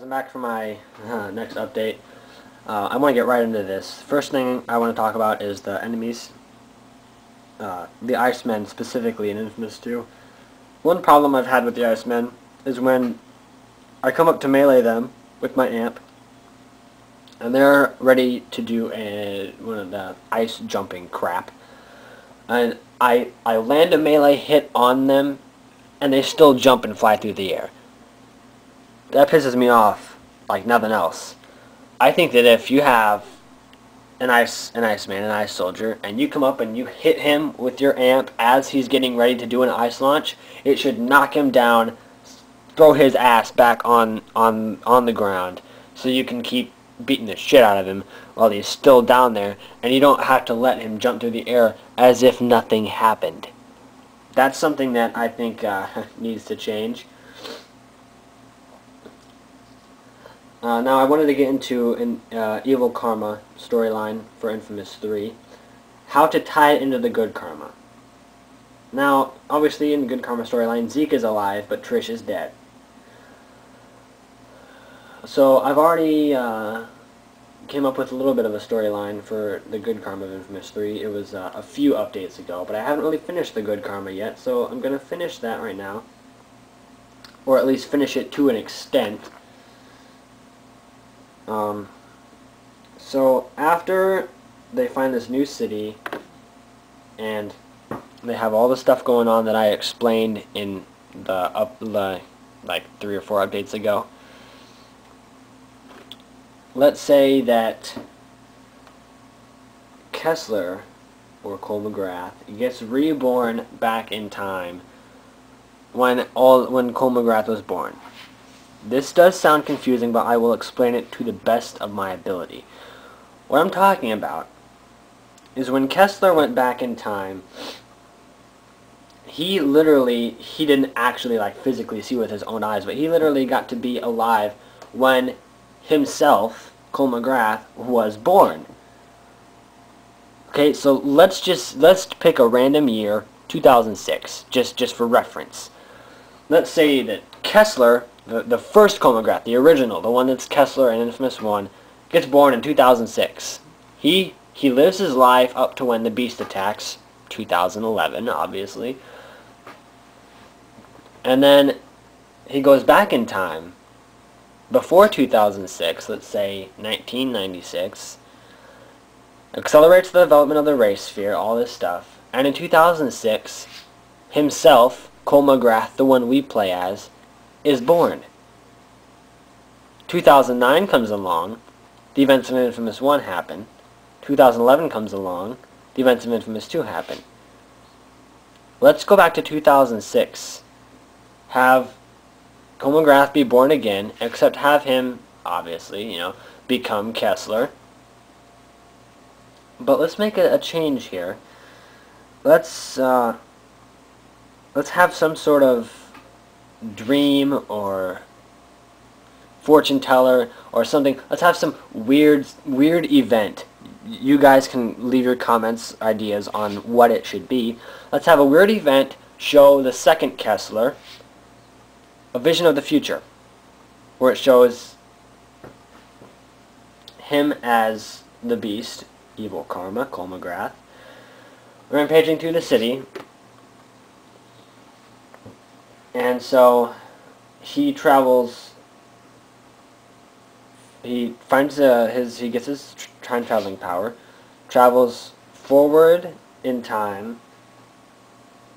I'm back for my next update. I want to get right into this. First thing I want to talk about is the enemies. The Icemen specifically in Infamous 2. One problem I've had with the Icemen is when I come up to melee them with my amp, and they're ready to do one of the ice jumping crap, and I land a melee hit on them, and they still jump and fly through the air. That pisses me off like nothing else. I think that if you have an Iceman, an ice soldier, and you come up and you hit him with your amp as he's getting ready to do an ice launch, it should knock him down, throw his ass back on the ground, so you can keep beating the shit out of him while he's still down there, and you don't have to let him jump through the air as if nothing happened. That's something that I think needs to change. Now I wanted to get into an evil karma storyline for Infamous 3. How to tie it into the good karma. Now, obviously in the good karma storyline, Zeke is alive, but Trish is dead. So I've already came up with a little bit of a storyline for the good karma of Infamous 3. It was a few updates ago, but I haven't really finished the good karma yet, so I'm going to finish that right now. Or at least finish it to an extent. So after they find this new city and they have all the stuff going on that I explained in the like 3 or 4 updates ago, let's say that Kessler, or Cole McGrath, gets reborn back in time when Cole McGrath was born. This does sound confusing, but I will explain it to the best of my ability. What I'm talking about is when Kessler went back in time, he didn't actually like physically see with his own eyes, but he literally got to be alive when himself, Cole McGrath, was born. Okay, so let's pick a random year, 2006, just for reference. Let's say that Kessler, the first Cole McGrath, the original, the one that's Kessler in Infamous 1, gets born in 2006. He lives his life up to when the Beast attacks, 2011, obviously. And then he goes back in time, before 2006, let's say 1996, accelerates the development of the race sphere, all this stuff. And in 2006, himself, Cole McGrath, the one we play as, is born. 2009 comes along, the events of Infamous 1 happen. 2011 comes along, the events of Infamous 2 happen. Let's go back to 2006. Have Cole McGrath be born again, except have him, obviously, become Kessler. But let's make a change here. Let's have some sort of dream or fortune teller or something. Let's have some weird event. You guys can leave your comments, ideas on what it should be. Let's have a weird event, show the second Kessler a vision of the future, where it shows him as the Beast, evil karma, Cole McGrath, rampaging through the city. And so he travels, he finds he gets his time traveling power, travels forward in time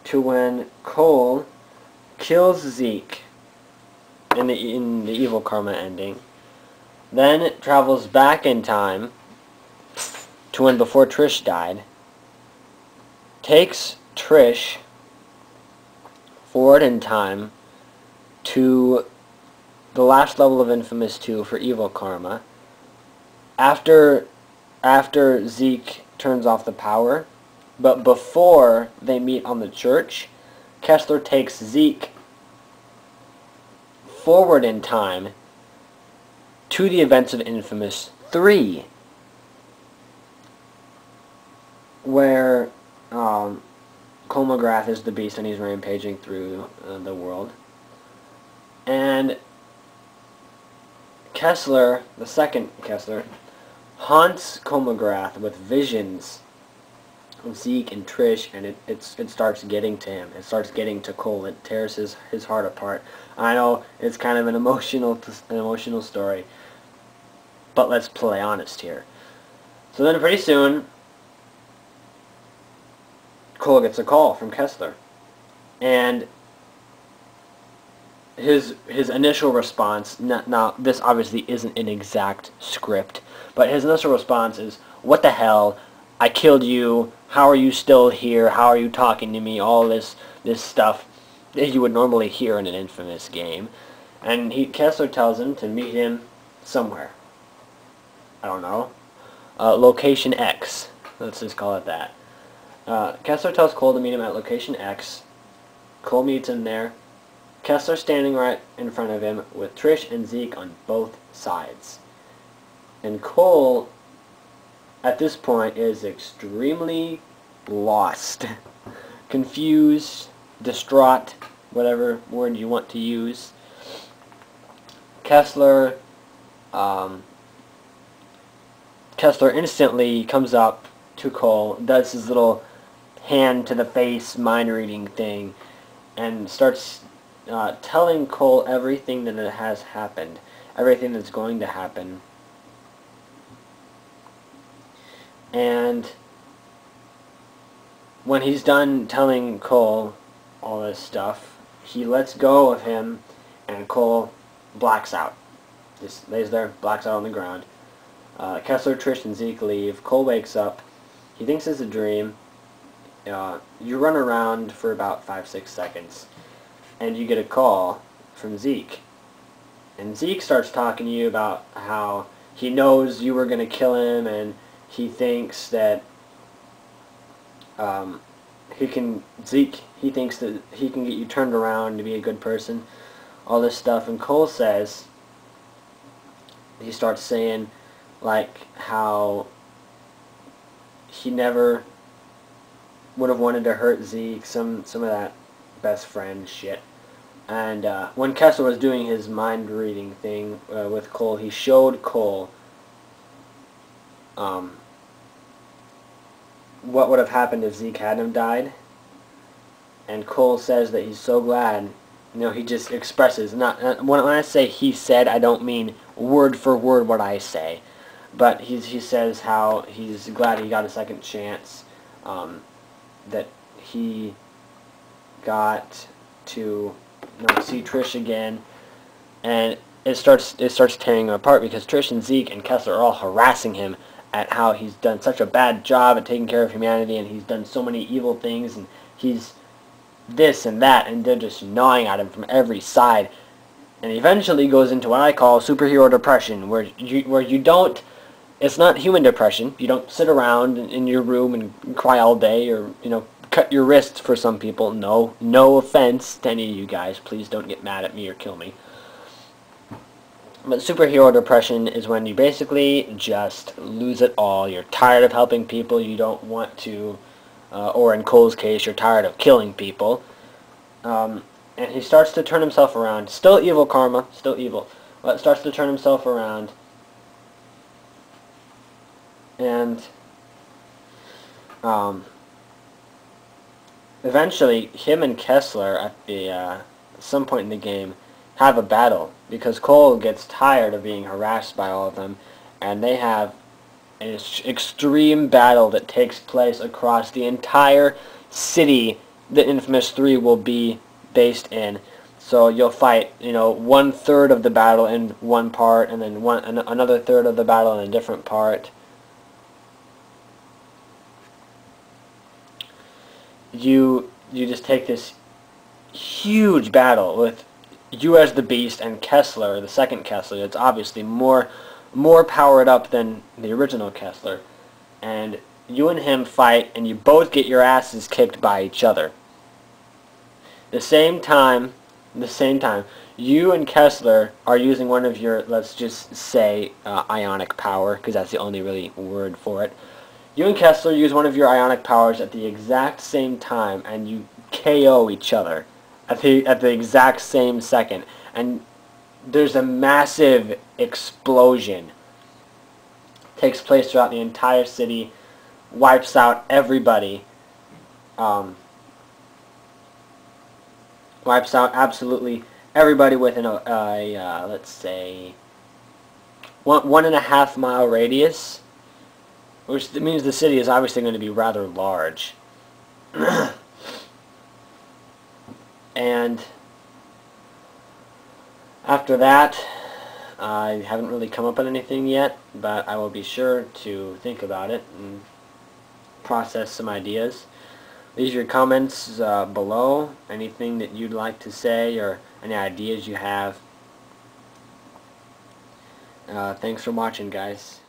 to when Cole kills Zeke in the evil karma ending. Then it travels back in time to when before Trish died, takes Trish forward in time to the last level of Infamous 2 for evil karma. After Zeke turns off the power, but before they meet on the church, Kessler takes Zeke forward in time to the events of Infamous 3, where Cole McGrath is the Beast and he's rampaging through the world. And Kessler, the second Kessler, haunts Kolmogorov with visions of Zeke and Trish, and it starts getting to him. It starts getting to Cole. It tears his heart apart. I know it's kind of an emotional story, but let's play honest here. So then pretty soon, Cole gets a call from Kessler, and his initial response, now this obviously isn't an exact script, but his initial response is, "What the hell? I killed you. How are you still here? How are you talking to me?" All this stuff that you would normally hear in an Infamous game. And Kessler tells him to meet him somewhere. I don't know. Location X. Let's just call it that. Kessler tells Cole to meet him at Location X. Cole meets him there. Kessler standing right in front of him with Trish and Zeke on both sides. And Cole, at this point, is extremely lost. Confused, distraught, whatever word you want to use. Kessler instantly comes up to Cole, does his little hand to the face mind reading thing, and starts telling Cole everything that has happened, everything that's going to happen. And when he's done telling Cole all this stuff, he lets go of him, and Cole blacks out. Just lays there, blacks out on the ground. Kessler, Trish, and Zeke leave. Cole wakes up. He thinks it's a dream. You run around for about 5-6 seconds, and you get a call from Zeke. And Zeke starts talking to you about how he knows you were going to kill him, and he thinks that he thinks that he can get you turned around to be a good person, all this stuff. And Cole says, he starts saying, like, how he never would have wanted to hurt Zeke, some of that best friend shit. And when Kessler was doing his mind reading thing with Cole, he showed Cole what would have happened if Zeke hadn't died. And Cole says that he's so glad. You know, he just expresses, when I say he said, I don't mean word for word what I say, but he says how he's glad he got a second chance, that he got to see Trish again, and it starts tearing him apart because Trish and Zeke and Kessler are all harassing him at how he's done such a bad job at taking care of humanity, and he's done so many evil things, and he's this and that, and they're just gnawing at him from every side. And eventually goes into what I call superhero depression, where you don't, it's not human depression. You don't sit around in your room and cry all day, or, you know, cut your wrists for some people. No offense to any of you guys. Please don't get mad at me or kill me. But superhero depression is when you basically just lose it all. You're tired of helping people. You don't want to, or in Cole's case, you're tired of killing people. And he starts to turn himself around. Still evil karma, still evil. But starts to turn himself around. And eventually, him and Kessler at some point in the game have a battle, because Cole gets tired of being harassed by all of them, and they have an extreme battle that takes place across the entire city that Infamous 3 will be based in. So you'll fight, you know, 1/3 of the battle in one part, and then another third of the battle in a different part. You just take this huge battle with you as the Beast and Kessler, the second Kessler. It's obviously more powered up than the original Kessler, and you and him fight, and you both get your asses kicked by each other. The same time, you and Kessler are using one of your, let's just say, ionic power, because that's the only really word for it. You and Kessler use one of your ionic powers at the exact same time, and you KO each other at the exact same second. And there's a massive explosion. Takes place throughout the entire city, wipes out everybody. Wipes out absolutely everybody within a let's say 1.5 mile radius, which means the city is obviously going to be rather large. And after that, I haven't really come up with anything yet, but I will be sure to think about it and process some ideas. Leave your comments below, anything that you'd like to say or any ideas you have. Thanks for watching, guys.